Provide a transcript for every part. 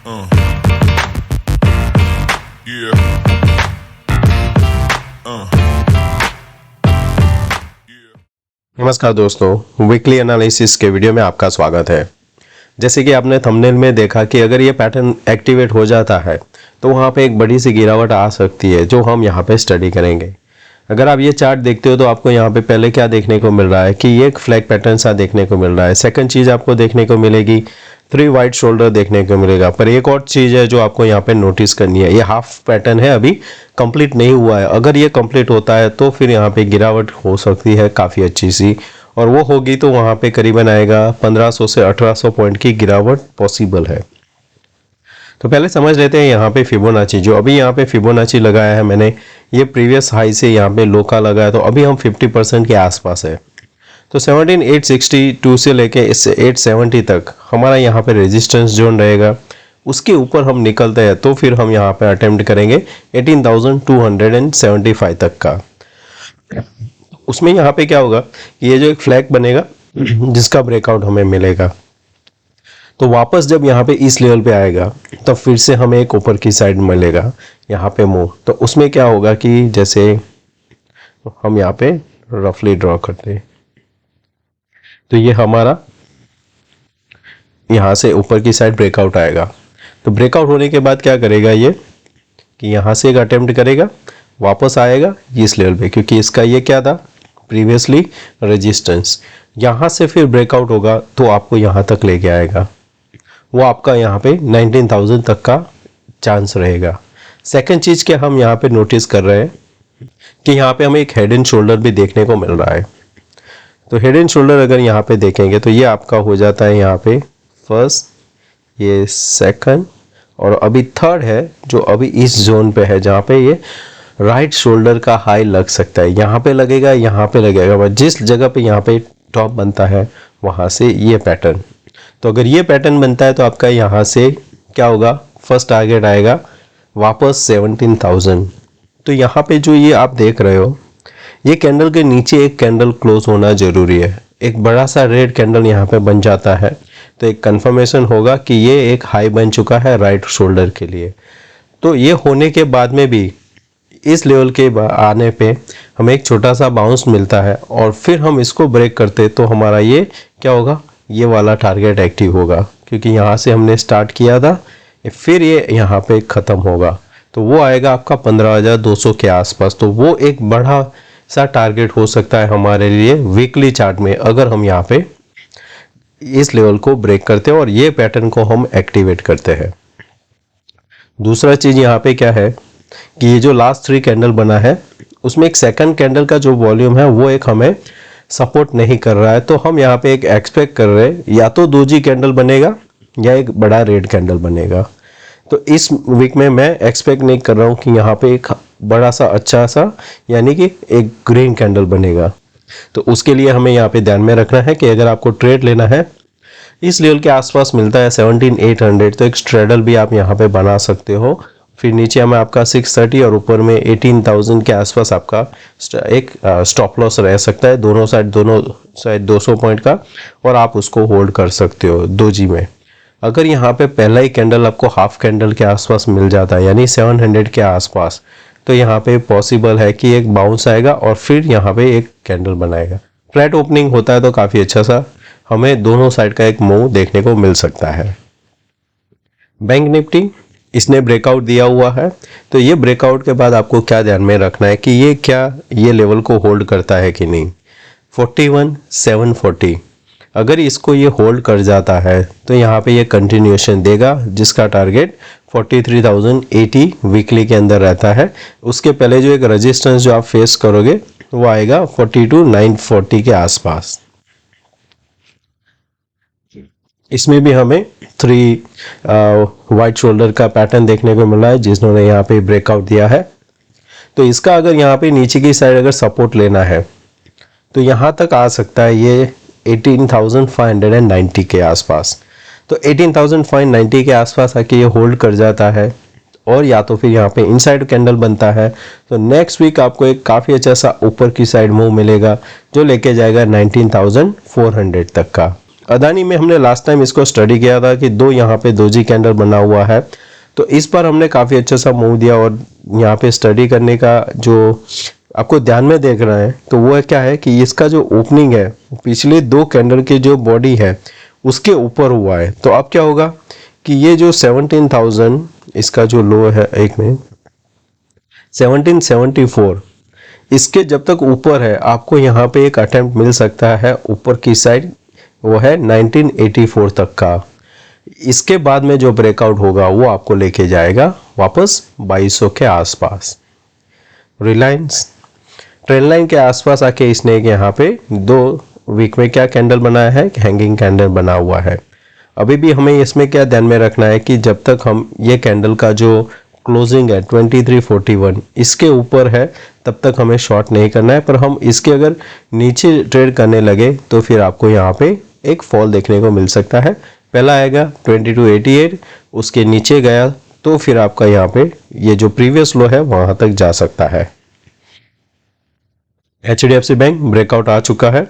Uh, yeah. नमस्कार दोस्तों, weekly analysis के वीडियो में आपका स्वागत है। जैसे कि आपने थंबनेल में देखा कि अगर ये पैटर्न एक्टिवेट हो जाता है तो वहाँ पे एक बड़ी सी गिरावट आ सकती है जो हम यहाँ पे स्टडी करेंगे। अगर आप ये चार्ट देखते हो तो आपको यहाँ पे पहले क्या देखने को मिल रहा है कि ये एक फ्लैग पैटर्न सा देखने को मिल रहा है। सेकंड चीज़ आपको देखने को मिलेगी 3 वाइट शोल्डर देखने को मिलेगा। पर एक और चीज़ है जो आपको यहाँ पे नोटिस करनी है, ये हाफ पैटर्न है, अभी कंप्लीट नहीं हुआ है। अगर ये कंप्लीट होता है तो फिर यहाँ पे गिरावट हो सकती है काफ़ी अच्छी सी, और वो होगी तो वहाँ पे करीबन आएगा 1500 से 1800 पॉइंट की गिरावट पॉसिबल है। तो पहले समझ लेते हैं यहाँ पे फिबोनाची, जो अभी यहाँ पे फिबोनाची लगाया है मैंने, ये प्रीवियस हाई से यहाँ पे लो का लगाया, तो अभी हम 50% के आसपास है। तो 17862 से लेके इससे 870 तक हमारा यहाँ पे रेजिस्टेंस जोन रहेगा। उसके ऊपर हम निकलते हैं तो फिर हम यहाँ पे अटेम्प्ट करेंगे 18,275 तक का। उसमें यहाँ पे क्या होगा, ये जो एक फ्लैग बनेगा जिसका ब्रेकआउट हमें मिलेगा, तो वापस जब यहाँ पे इस लेवल पे आएगा तो फिर से हमें एक ऊपर की साइड मिलेगा यहाँ पे मूव। तो उसमें क्या होगा कि जैसे हम यहाँ पे रफली ड्रॉ करते हैं तो ये हमारा यहाँ से ऊपर की साइड ब्रेकआउट आएगा। तो ब्रेकआउट होने के बाद क्या करेगा ये कि यहाँ से एक अटेम्प्ट करेगा, वापस आएगा इस लेवल पे, क्योंकि इसका ये क्या था प्रीवियसली रेजिस्टेंस। यहाँ से फिर ब्रेकआउट होगा तो आपको यहाँ तक लेके आएगा, वो आपका यहाँ पे 19,000 तक का चांस रहेगा। सेकंड चीज़ क्या हम यहाँ पे नोटिस कर रहे हैं कि यहाँ पे हमें एक हेड एंड शोल्डर भी देखने को मिल रहा है। तो हेड एंड शोल्डर अगर यहाँ पे देखेंगे तो ये आपका हो जाता है यहाँ पे फर्स्ट, ये सेकंड, और अभी थर्ड है जो अभी इस जोन पे है जहाँ पे ये राइट शोल्डर का हाई लग सकता है। यहाँ पे लगेगा, यहाँ पे लगेगा, बट जिस जगह पे यहाँ पे टॉप बनता है वहाँ से ये पैटर्न। तो अगर ये पैटर्न बनता है तो आपका यहाँ से क्या होगा, फर्स्ट टारगेट आएगा वापस 17,000। तो यहाँ पे जो ये आप देख रहे हो, ये कैंडल के नीचे एक कैंडल क्लोज होना जरूरी है। एक बड़ा सा रेड कैंडल यहाँ पे बन जाता है तो एक कंफर्मेशन होगा कि ये एक हाई बन चुका है राइट शोल्डर के लिए। तो ये होने के बाद में भी इस लेवल के आने पे हमें एक छोटा सा बाउंस मिलता है और फिर हम इसको ब्रेक करते तो हमारा ये क्या होगा, ये वाला टारगेट एक्टिव होगा, क्योंकि यहाँ से हमने स्टार्ट किया था, फिर ये यहाँ पे ख़त्म होगा तो वो आएगा आपका 15,200 के आसपास। तो वो एक बड़ा सा टारगेट हो सकता है हमारे लिए वीकली चार्ट में, अगर हम यहाँ पे इस लेवल को ब्रेक करते हैं और ये पैटर्न को हम एक्टिवेट करते हैं। दूसरा चीज़ यहाँ पे क्या है कि ये जो लास्ट 3 कैंडल बना है उसमें एक सेकंड कैंडल का जो वॉल्यूम है वो एक हमें सपोर्ट नहीं कर रहा है। तो हम यहाँ पे एक एक्सपेक्ट कर रहे हैं या तो दोजी कैंडल बनेगा या एक बड़ा रेड कैंडल बनेगा। तो इस वीक में मैं एक्सपेक्ट नहीं कर रहा हूँ कि यहाँ पे एक बड़ा सा अच्छा सा यानी कि एक ग्रीन कैंडल बनेगा। तो उसके लिए हमें यहाँ पे ध्यान में रखना है कि अगर आपको ट्रेड लेना है इस लेवल के आसपास मिलता है 17,800, तो एक स्ट्रेडल भी आप यहाँ पे बना सकते हो। फिर नीचे में आपका 630 और ऊपर में 18,000 के आसपास आपका एक स्टॉप लॉस रह सकता है, दोनों साइड 200 पॉइंट का, और आप उसको होल्ड कर सकते हो दोजी में। अगर यहाँ पे पहला ही कैंडल आपको हाफ कैंडल के आसपास मिल जाता है यानी 700 के आसपास, तो यहाँ पे पॉसिबल है कि एक बाउंस आएगा और फिर यहाँ पे एक कैंडल बनाएगा। फ्लैट ओपनिंग होता है तो काफ़ी अच्छा सा हमें दोनों साइड का एक मूव देखने को मिल सकता है। बैंक निफ्टी इसने ब्रेकआउट दिया हुआ है, तो ये ब्रेकआउट के बाद आपको क्या ध्यान में रखना है कि ये क्या ये लेवल को होल्ड करता है कि नहीं। 41,740 अगर इसको ये होल्ड कर जाता है तो यहाँ पे ये कंटिन्यूएशन देगा जिसका टारगेट 43,080 वीकली के अंदर रहता है। उसके पहले जो एक रेजिस्टेंस जो आप फेस करोगे वो आएगा 42,940 के आसपास। इसमें भी हमें 3 वाइट शोल्डर का पैटर्न देखने को मिला है जिन्होंने यहाँ पे ब्रेकआउट दिया है। तो इसका अगर यहाँ पे नीचे की साइड अगर सपोर्ट लेना है तो यहाँ तक आ सकता है ये 18,590 के आसपास। तो 18,590 के आसपास आके ये होल्ड कर जाता है और या तो फिर यहाँ पे इनसाइड कैंडल बनता है तो नेक्स्ट वीक आपको एक काफ़ी अच्छा सा ऊपर की साइड मूव मिलेगा जो लेके जाएगा 19,400 तक का। अदानी में हमने लास्ट टाइम इसको स्टडी किया था कि दो यहाँ पे दोजी कैंडल बना हुआ है, तो इस बार हमने काफ़ी अच्छा सा मूव दिया और यहाँ पे स्टडी करने का जो आपको ध्यान में देख रहा है तो वो क्या है कि इसका जो ओपनिंग है पिछले दो कैंडल की जो बॉडी है उसके ऊपर हुआ है। तो अब क्या होगा कि ये जो 17,000 इसका जो लो है, एक मिनट, 1774, इसके जब तक ऊपर है आपको यहाँ पे एक अटेम्प्ट मिल सकता है ऊपर की साइड, वो है 1984 तक का। इसके बाद में जो ब्रेकआउट होगा वो आपको लेके जाएगा वापस 2200 के आसपास। रिलायंस ट्रेंड लाइन के आसपास आके इसने यहाँ पे 2 वीक में क्या कैंडल बनाया है, हैंगिंग कैंडल बना हुआ है। अभी भी हमें इसमें क्या ध्यान में रखना है कि जब तक हम ये कैंडल का जो क्लोजिंग है 2341 इसके ऊपर है तब तक हमें शॉर्ट नहीं करना है, पर हम इसके अगर नीचे ट्रेड करने लगे तो फिर आपको यहाँ पे एक फॉल देखने को मिल सकता है। पहला आएगा 2288, उसके नीचे गया तो फिर आपका यहाँ पे ये जो प्रीवियस लो है वहां तक जा सकता है। HDFC बैंक ब्रेकआउट आ चुका है,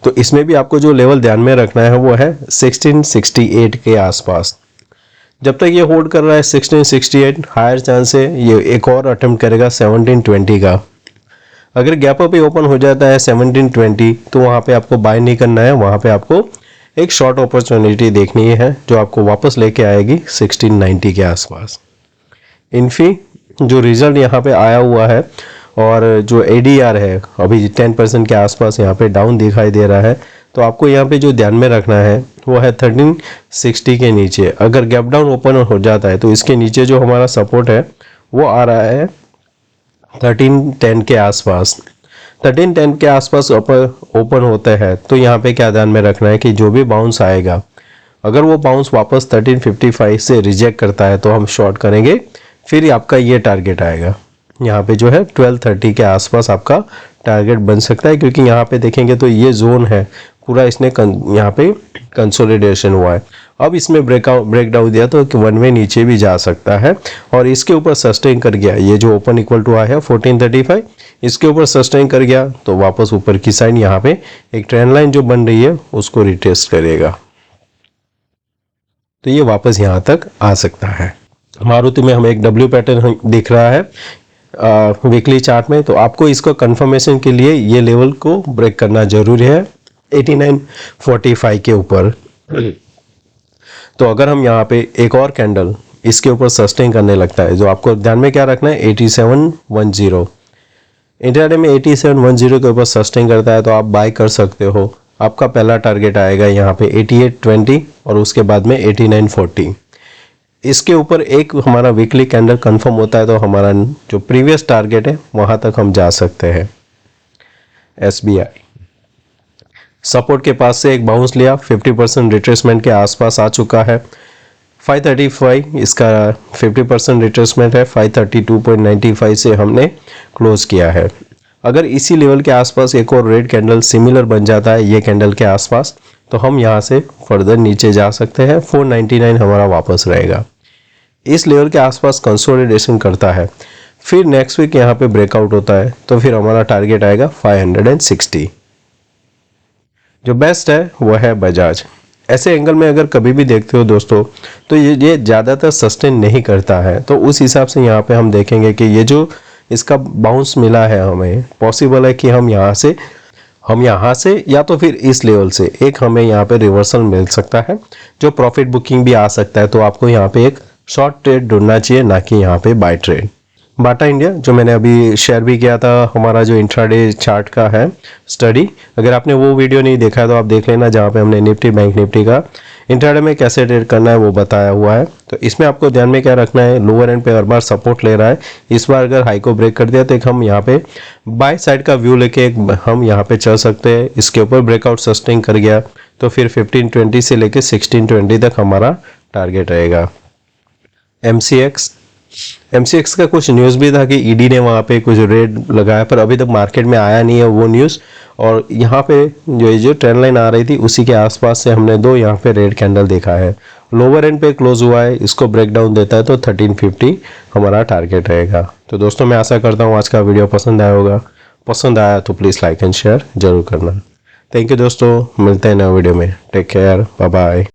तो इसमें भी आपको जो लेवल ध्यान में रखना है वो है 1668 के आसपास। जब तक ये होल्ड कर रहा है 1668, हायर चांस है ये एक और अटेम्प्ट करेगा 1720 का। अगर गैप अप ही ओपन हो जाता है 1720 तो वहाँ पे आपको बाय नहीं करना है, वहाँ पे आपको एक शॉर्ट अपॉर्चुनिटी देखनी है जो आपको वापस लेके आएगी 1690 के आसपास। इन्फी जो रिजल्ट यहाँ पे आया हुआ है और जो ADR है अभी 10% के आसपास यहाँ पे डाउन दिखाई दे रहा है, तो आपको यहाँ पे जो ध्यान में रखना है वो है 1360 के नीचे। अगर गैप डाउन ओपन हो जाता है तो इसके नीचे जो हमारा सपोर्ट है वो आ रहा है 1310 के आसपास। 1310 के आसपास ओपन होता है तो यहाँ पे क्या ध्यान में रखना है कि जो भी बाउंस आएगा, अगर वो बाउंस वापस 1355 से रिजेक्ट करता है तो हम शॉर्ट करेंगे, फिर आपका ये टारगेट आएगा यहाँ पे जो है 1230 के आसपास आपका टारगेट बन सकता है, क्योंकि यहाँ पे देखेंगे तो ये जोन है पूरा इसने यहाँ पे कंसोलिडेशन हुआ है। अब इसमें ब्रेकडाउन दिया तो वन वे नीचे भी जा सकता है और इसके ऊपर सस्टेन कर गया, ये जो ओपन इक्वल टू आया है 1435 इसके ऊपर सस्टेन कर गया तो वापस ऊपर की साइड यहाँ पे एक ट्रेंड लाइन जो बन रही है उसको रिटेस्ट करेगा, तो ये वापस यहाँ तक आ सकता है। मारुति में हमें एक W पैटर्न दिख रहा है वीकली चार्ट में, तो आपको इसको कंफर्मेशन के लिए ये लेवल को ब्रेक करना जरूरी है 8945 के ऊपर। तो अगर हम यहाँ पे एक और कैंडल इसके ऊपर सस्टेन करने लगता है, जो आपको ध्यान में क्या रखना है 8710, इंट्राडे में 8710 के ऊपर सस्टेन करता है तो आप बाय कर सकते हो। आपका पहला टारगेट आएगा यहाँ पे 8820 और उसके बाद में 8940। इसके ऊपर एक हमारा वीकली कैंडल कंफर्म होता है तो हमारा जो प्रीवियस टारगेट है वहां तक हम जा सकते हैं। SBI सपोर्ट के पास से एक बाउंस लिया, 50% रिट्रेसमेंट के आसपास आ चुका है। 535 इसका 50% रिट्रेसमेंट है, 532.95 से हमने क्लोज किया है। अगर इसी लेवल के आसपास एक और रेड कैंडल सिमिलर बन जाता है ये कैंडल के आसपास तो हम यहाँ से फर्दर नीचे जा सकते हैं, 499 हमारा वापस रहेगा। इस लेवल के आसपास कंसोलिडेशन करता है, फिर नेक्स्ट वीक यहाँ पे ब्रेकआउट होता है तो फिर हमारा टारगेट आएगा 560। जो बेस्ट है वो है बजाज। ऐसे एंगल में अगर कभी भी देखते हो दोस्तों तो ये ज़्यादातर सस्टेन नहीं करता है, तो उस हिसाब से यहाँ पे हम देखेंगे कि ये जो इसका बाउंस मिला है हमें, पॉसिबल है कि हम यहाँ से या तो फिर इस लेवल से एक हमें यहाँ पे रिवर्सल मिल सकता है जो प्रॉफिट बुकिंग भी आ सकता है। तो आपको यहाँ पे एक शॉर्ट ट्रेड ढूंढना चाहिए, ना कि यहाँ पे बाय ट्रेड। बाटा इंडिया जो मैंने अभी शेयर भी किया था, हमारा जो इंट्राडे चार्ट का है स्टडी, अगर आपने वो वीडियो नहीं देखा है तो आप देख लेना, जहाँ पे हमने निफ्टी बैंक निफ्टी का इंट्राडे में कैसे ट्रेड करना है वो बताया हुआ है। तो इसमें आपको ध्यान में क्या रखना है, लोअर एंड पे हर बार सपोर्ट ले रहा है, इस बार अगर हाई को ब्रेक कर दिया तो एक हम यहाँ पे बाय साइड का व्यू लेके हम यहाँ पे चल सकते हैं। इसके ऊपर ब्रेकआउट सस्टेन कर गया तो फिर 1520 से लेके 1620 तक हमारा टारगेट रहेगा। MCX का कुछ न्यूज़ भी था कि ईडी ने वहाँ पे कुछ रेड लगाया, पर अभी तक मार्केट में आया नहीं है वो न्यूज़। और यहाँ पे जो ट्रेंड लाइन आ रही थी उसी के आसपास से हमने दो यहाँ पे रेड कैंडल देखा है। लोअर एंड पे क्लोज हुआ है, इसको ब्रेक डाउन देता है तो 1350 हमारा टारगेट रहेगा। तो दोस्तों मैं आशा करता हूँ आज का वीडियो पसंद आया होगा, पसंद आया तो प्लीज़ लाइक एंड शेयर जरूर करना। थैंक यू दोस्तों, मिलते हैं नए वीडियो में। Take care, bye bye.